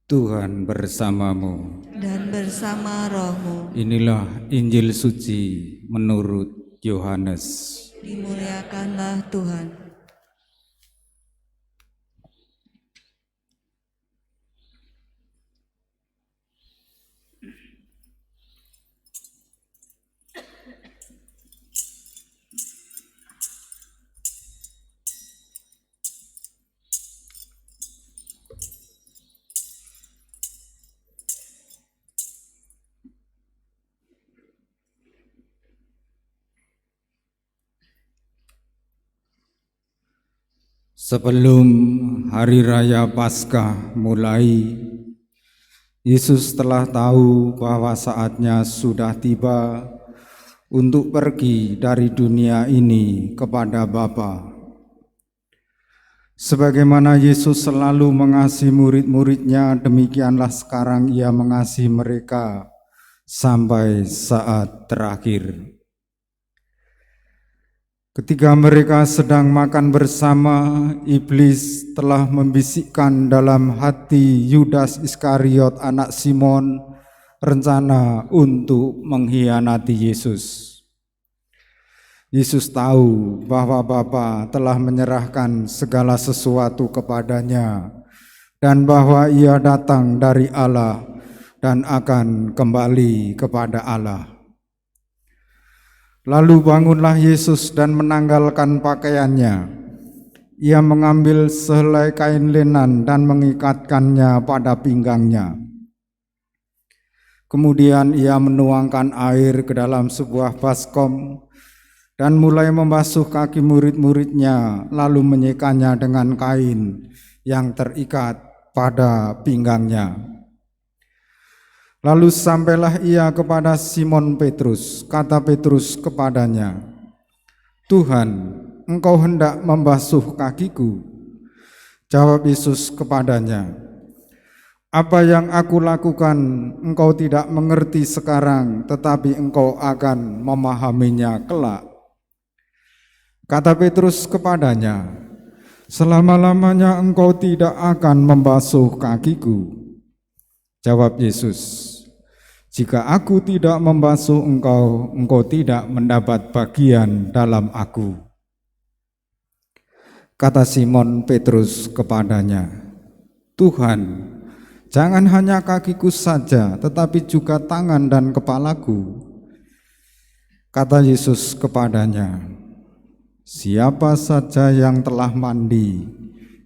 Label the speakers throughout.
Speaker 1: Tuhan bersamamu
Speaker 2: dan bersama rohmu.
Speaker 1: Inilah Injil suci menurut Yohanes.
Speaker 2: Dimuliakanlah Tuhan.
Speaker 1: Sebelum hari raya Paskah mulai, Yesus telah tahu bahwa saatnya sudah tiba untuk pergi dari dunia ini kepada Bapa. Sebagaimana Yesus selalu mengasihi murid-muridnya, demikianlah sekarang Ia mengasihi mereka sampai saat terakhir. Ketika mereka sedang makan bersama, iblis telah membisikkan dalam hati Yudas Iskariot anak Simon rencana untuk mengkhianati Yesus. Yesus tahu bahwa Bapa telah menyerahkan segala sesuatu kepadanya dan bahwa Ia datang dari Allah dan akan kembali kepada Allah. Lalu bangunlah Yesus dan menanggalkan pakaiannya. Ia mengambil sehelai kain lenan dan mengikatkannya pada pinggangnya. Kemudian ia menuangkan air ke dalam sebuah baskom dan mulai membasuh kaki murid-muridnya, lalu menyekanya dengan kain yang terikat pada pinggangnya. Lalu sampailah ia kepada Simon Petrus. Kata Petrus kepadanya, "Tuhan, engkau hendak membasuh kakiku?" Jawab Yesus kepadanya, "Apa yang aku lakukan engkau tidak mengerti sekarang, tetapi engkau akan memahaminya kelak." Kata Petrus kepadanya, "Selama-lamanya engkau tidak akan membasuh kakiku." Jawab Yesus, "Jika aku tidak membasuh engkau, engkau tidak mendapat bagian dalam aku." Kata Simon Petrus kepadanya, "Tuhan, jangan hanya kakiku saja, tetapi juga tangan dan kepalaku." Kata Yesus kepadanya, "Siapa saja yang telah mandi,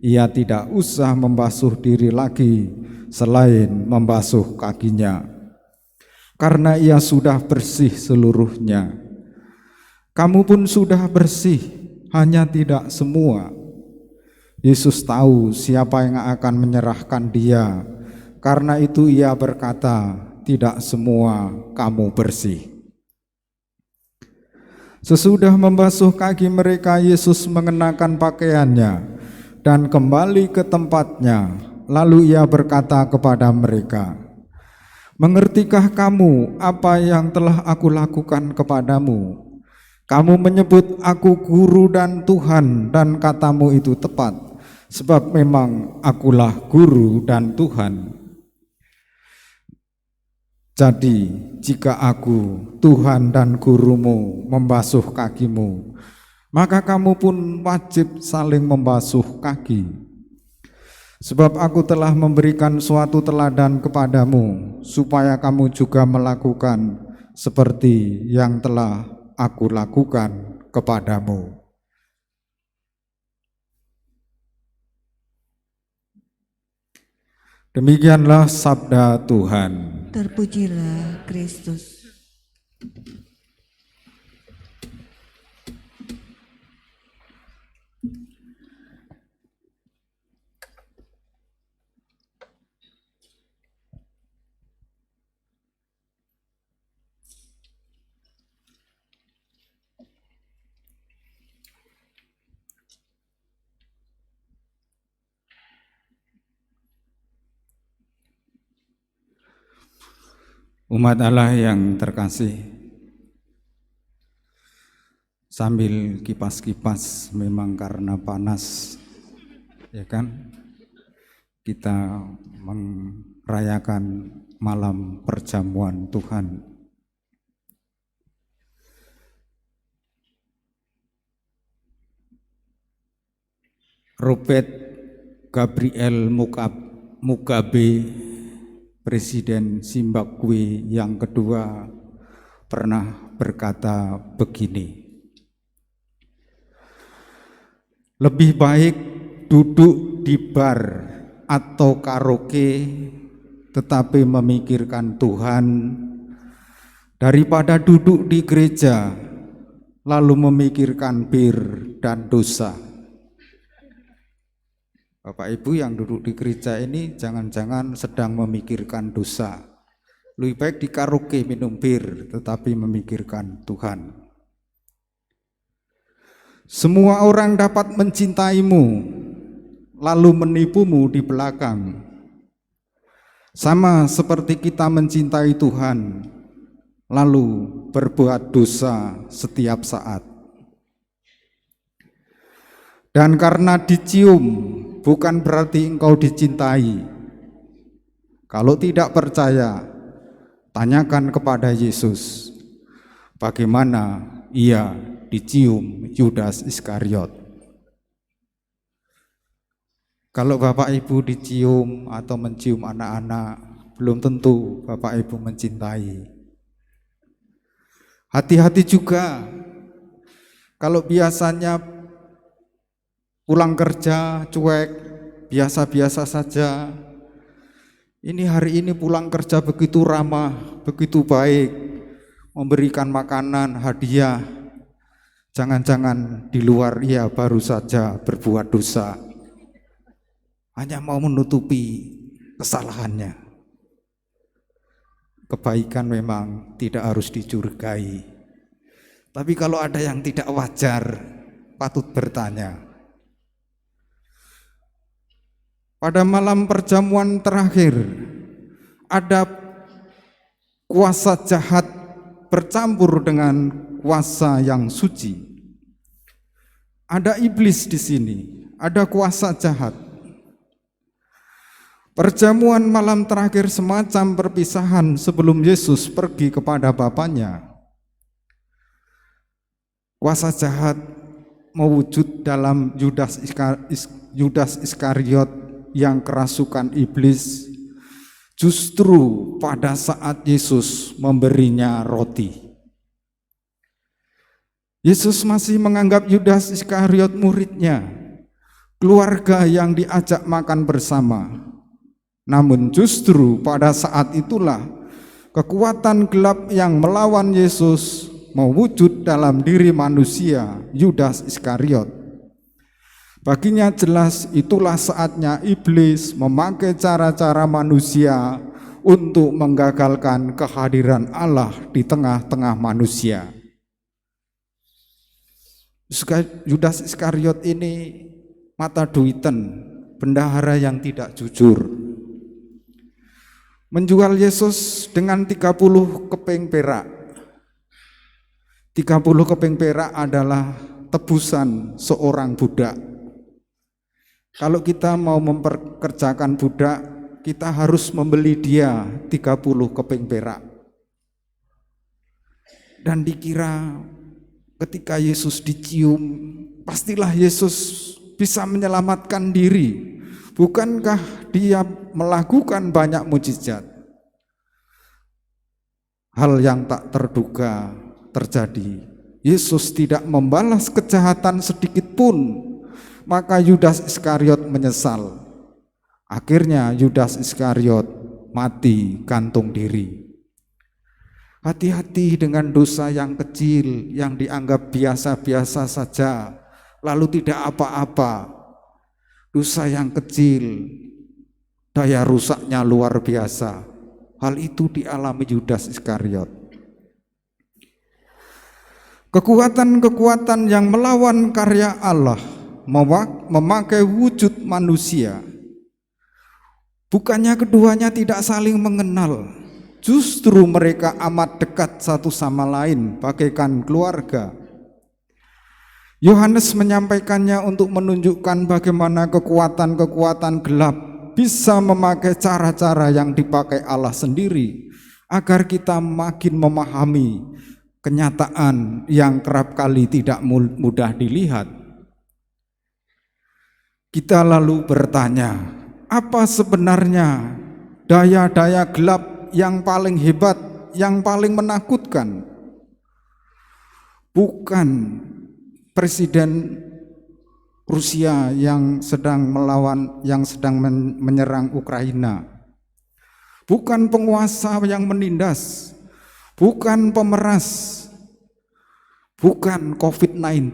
Speaker 1: ia tidak usah membasuh diri lagi selain membasuh kakinya, karena ia sudah bersih seluruhnya. Kamu pun sudah bersih, hanya tidak semua." Yesus tahu siapa yang akan menyerahkan dia, karena itu ia berkata, "Tidak semua kamu bersih." Sesudah membasuh kaki mereka, Yesus mengenakan pakaiannya dan kembali ke tempatnya. Lalu ia berkata kepada mereka, "Mengertikah kamu apa yang telah aku lakukan kepadamu? Kamu menyebut aku guru dan Tuhan, dan katamu itu tepat, sebab memang akulah guru dan Tuhan. Jadi jika aku, Tuhan dan gurumu, membasuh kakimu, maka kamu pun wajib saling membasuh kaki. Sebab aku telah memberikan suatu teladan kepadamu, supaya kamu juga melakukan seperti yang telah aku lakukan kepadamu." Demikianlah sabda Tuhan.
Speaker 2: Terpujilah Kristus.
Speaker 1: Umat Allah yang terkasih, sambil kipas-kipas memang karena panas, ya kan? kita merayakan malam perjamuan Tuhan. Robert Gabriel Mugabe, Presiden Zimbabwe yang kedua, pernah berkata begini, lebih baik duduk di bar atau karaoke tetapi memikirkan Tuhan daripada duduk di gereja lalu memikirkan bir dan dosa. Bapak Ibu yang duduk di gereja ini jangan-jangan sedang memikirkan dosa. Lebih baik di karaoke minum bir tetapi memikirkan Tuhan. Semua orang dapat mencintaimu lalu menipumu di belakang. Sama seperti kita mencintai Tuhan lalu berbuat dosa setiap saat. Dan karena dicium bukan berarti engkau dicintai. Kalau tidak percaya, tanyakan kepada Yesus bagaimana ia dicium Yudas Iskariot. Kalau Bapak Ibu dicium atau mencium anak-anak, belum tentu Bapak Ibu mencintai. Hati-hati juga kalau biasanya pulang kerja cuek, biasa-biasa saja. Ini hari ini pulang kerja begitu ramah, begitu baik, memberikan makanan, hadiah. Jangan-jangan di luar ia baru saja berbuat dosa, hanya mau menutupi kesalahannya. Kebaikan memang tidak harus dicurigai, tapi kalau ada yang tidak wajar, patut bertanya. Pada malam perjamuan terakhir, ada kuasa jahat bercampur dengan kuasa yang suci. Ada iblis di sini, ada kuasa jahat. Perjamuan malam terakhir semacam perpisahan sebelum Yesus pergi kepada Bapanya. Kuasa jahat mewujud dalam Yudas Iskariot yang kerasukan iblis justru pada saat Yesus memberinya roti. Yesus masih menganggap Yudas Iskariot muridnya, keluarga yang diajak makan bersama. Namun justru pada saat itulah kekuatan gelap yang melawan Yesus mewujud dalam diri manusia, Yudas Iskariot. Baginya jelas itulah saatnya iblis memakai cara-cara manusia untuk menggagalkan kehadiran Allah di tengah-tengah manusia. Yudas Iskariot ini mata duiten, bendahara yang tidak jujur. Menjual Yesus dengan 30 keping perak. 30 keping perak adalah tebusan seorang budak. Kalau kita mau memperkerjakan budak, kita harus membeli dia 30 keping perak. Dan dikira ketika Yesus dicium, pastilah Yesus bisa menyelamatkan diri. Bukankah dia melakukan banyak mujizat? Hal yang tak terduga terjadi. Yesus tidak membalas kejahatan sedikit pun. Maka Yudas Iskariot menyesal. Akhirnya Yudas Iskariot mati gantung diri. Hati-hati dengan dosa yang kecil yang dianggap biasa-biasa saja, lalu tidak apa-apa. Dosa yang kecil, daya rusaknya luar biasa. Hal itu dialami Yudas Iskariot. Kekuatan-kekuatan yang melawan karya Allah memakai wujud manusia. Bukannya keduanya tidak saling mengenal, justru mereka amat dekat satu sama lain bagaikan keluarga. Yohanes menyampaikannya untuk menunjukkan bagaimana kekuatan-kekuatan gelap bisa memakai cara-cara yang dipakai Allah sendiri agar kita makin memahami kenyataan yang kerap kali tidak mudah dilihat. Kita lalu bertanya, apa sebenarnya daya-daya gelap yang paling hebat, yang paling menakutkan? Bukan Presiden Rusia yang sedang melawan, yang sedang menyerang Ukraina. Bukan penguasa yang menindas, bukan pemeras, bukan COVID-19,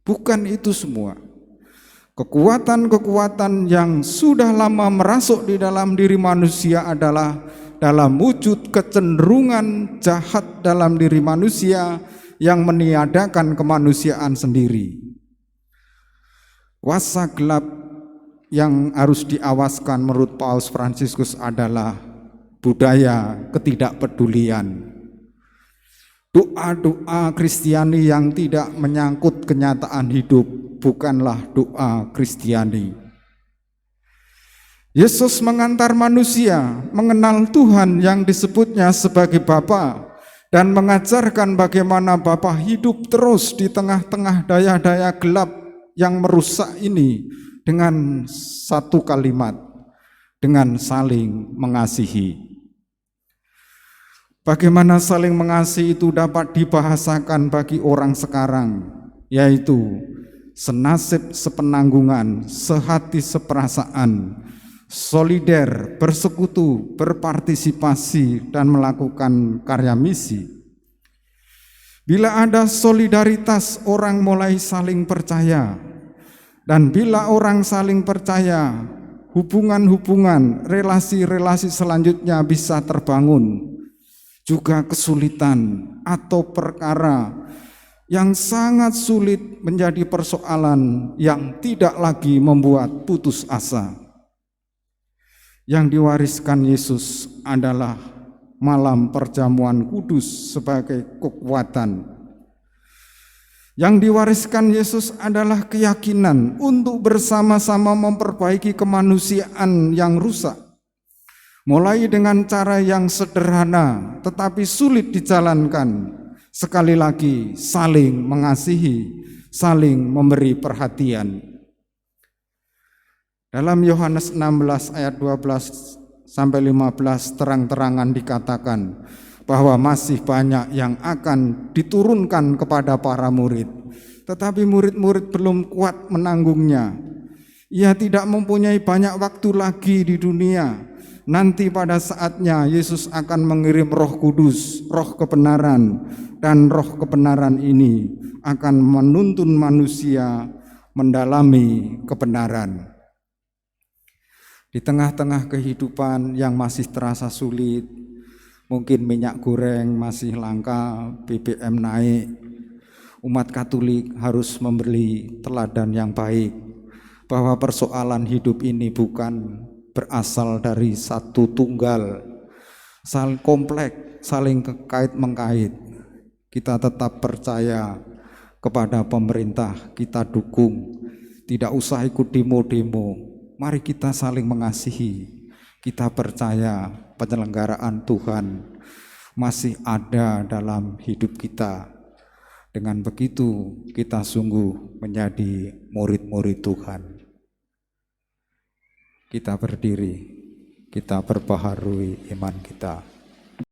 Speaker 1: bukan itu semua. Kekuatan-kekuatan yang sudah lama merasuk di dalam diri manusia adalah dalam wujud kecenderungan jahat dalam diri manusia yang meniadakan kemanusiaan sendiri. Kuasa gelap yang harus diawaskan menurut Paus Fransiskus adalah budaya ketidakpedulian. Doa-doa Kristiani yang tidak menyangkut kenyataan hidup bukanlah doa Kristiani. Yesus mengantar manusia mengenal Tuhan yang disebutnya sebagai Bapa dan mengajarkan bagaimana Bapa hidup terus di tengah-tengah daya-daya gelap yang merusak ini dengan satu kalimat, dengan saling mengasihi. Bagaimana saling mengasihi itu dapat dibahasakan bagi orang sekarang, yaitu senasib sepenanggungan, sehati seperasaan, solider, bersekutu, berpartisipasi, dan melakukan karya misi. Bila ada solidaritas, orang mulai saling percaya. Dan bila orang saling percaya, hubungan-hubungan, relasi-relasi selanjutnya bisa terbangun. Juga kesulitan atau perkara yang sangat sulit menjadi persoalan yang tidak lagi membuat putus asa. Yang diwariskan Yesus adalah malam perjamuan kudus sebagai kekuatan. Yang diwariskan Yesus adalah keyakinan untuk bersama-sama memperbaiki kemanusiaan yang rusak. Mulai dengan cara yang sederhana tetapi sulit dijalankan. Sekali lagi, saling mengasihi, saling memberi perhatian. Dalam Yohanes 16 ayat 12 sampai 15 terang-terangan dikatakan bahwa masih banyak yang akan diturunkan kepada para murid. Tetapi murid-murid belum kuat menanggungnya. Ia tidak mempunyai banyak waktu lagi di dunia. Nanti pada saatnya Yesus akan mengirim Roh Kudus, Roh kebenaran, dan Roh kebenaran ini akan menuntun manusia mendalami kebenaran. Di tengah-tengah kehidupan yang masih terasa sulit, mungkin minyak goreng masih langka, BBM naik, umat Katolik harus memberi teladan yang baik bahwa persoalan hidup ini bukan berasal dari satu tunggal, saling kompleks, saling kait-mengkait. Kita tetap percaya kepada pemerintah, kita dukung, tidak usah ikut demo-demo. Mari kita saling mengasihi. Kita percaya penyelenggaraan Tuhan masih ada dalam hidup kita. Dengan begitu kita sungguh menjadi murid-murid Tuhan. Kita berdiri, kita perbaharui iman kita.